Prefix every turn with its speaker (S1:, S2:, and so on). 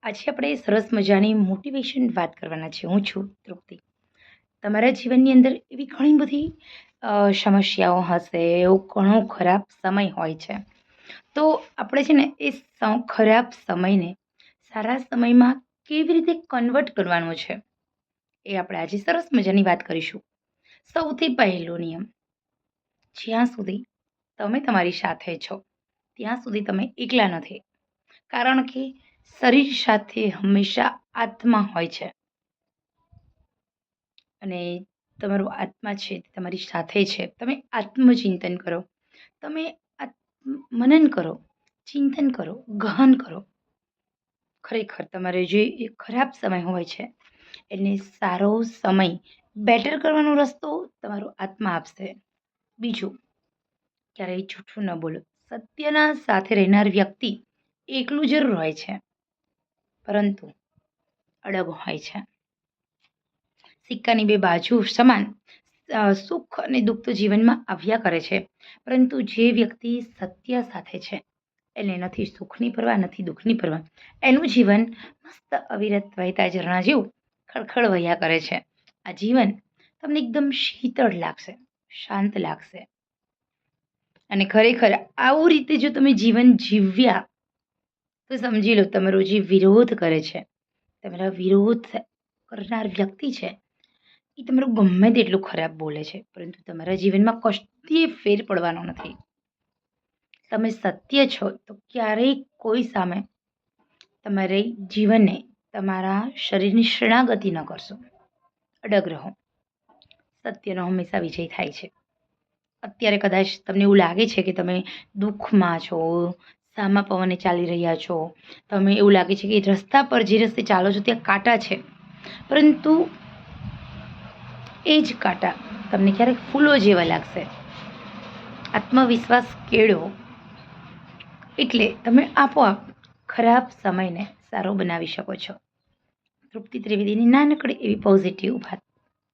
S1: આજે આપણે સરસ મજાની મોટિવેશન વાત કરવાના છે. હું છું તૃપ્તિ. તમારા જીવનની અંદર એવી ઘણી બધી સમસ્યાઓ હશે, એવો ઘણો ખરાબ સમય હોય છે. તો આપણે છે ને એ ખરાબ સમયને સારા સમયમાં કેવી રીતે કન્વર્ટ કરવાનો છે, એ આપણે આજે સરસ મજાની વાત કરીશું. સૌથી પહેલો નિયમ: જ્યાં સુધી તમે તમારી સાથે છો ત્યાં સુધી તમે એકલા નથી. કારણ કે શરીર સાથે હંમેશા આત્મા હોય છે અને તમારો આત્મા છે તે તમારી સાથે છે. તમે આત્મચિંતન કરો, તમે મનન કરો, ચિંતન કરો, ગહન કરો. ખરેખર તમારે જે એ ખરાબ સમય હોય છે એને સારો સમય, બેટર કરવાનો રસ્તો તમારો આત્મા આપશે. બીજું, ક્યારેય જૂઠું ન બોલો. સત્યના સાથે રહેનાર વ્યક્તિ એકલું જરૂર હોય છે, પરંતુ અડગ હોય છે. સિક્કાની બે બાજુ સમાન. સુખ અને દુઃખ તો જીવનમાં આવ્યા કરે છે, પરંતુ જે વ્યક્તિ સત્ય સાથે છે એને નથી સુખની પરવા, નથી દુઃખની પરવા. એનું જીવન મસ્ત અવિરત વહેતા ઝરણા જેવું ખળખળ વહ્યા કરે છે. આ જીવન તમને એકદમ શીતળ લાગશે, શાંત લાગશે. અને ખરેખર આવું રીતે જો તમે જીવન જીવ્યા તો સમજી લો, તમારો જે વિરોધ કરે છે, તમારા વિરોધ કરનાર વ્યક્તિ છે, એ તમારું ગમે તેટલું ખરાબ બોલે છે, પરંતુ તમારા જીવનમાં કશી ફેર પડવાનો નથી. તમે સત્ય છો તો ક્યારેય કોઈ સામે તમારે જીવનને, તમારા શરીરની શરણાગતિ ન કરશો. અડગ રહો. સત્યનો હંમેશા વિજય થાય છે. અત્યારે કદાચ તમને એવું લાગે છે કે તમે દુઃખમાં છો, સામા પવને ચાલી રહ્યા છો, તમે એવું લાગે છે કે રસ્તા પર જે રસ્તે ચાલો છો ત્યાં કાંટા છે, પરંતુ એ જ કાંટા તમને ક્યારેક ફૂલો જેવા લાગશે. આત્મવિશ્વાસ કેળવો એટલે તમે આપોઆપ ખરાબ સમયને સારો બનાવી શકો છો. તૃપ્તિ ત્રિવેદીની નાનકડી એવી પોઝિટિવ વાત.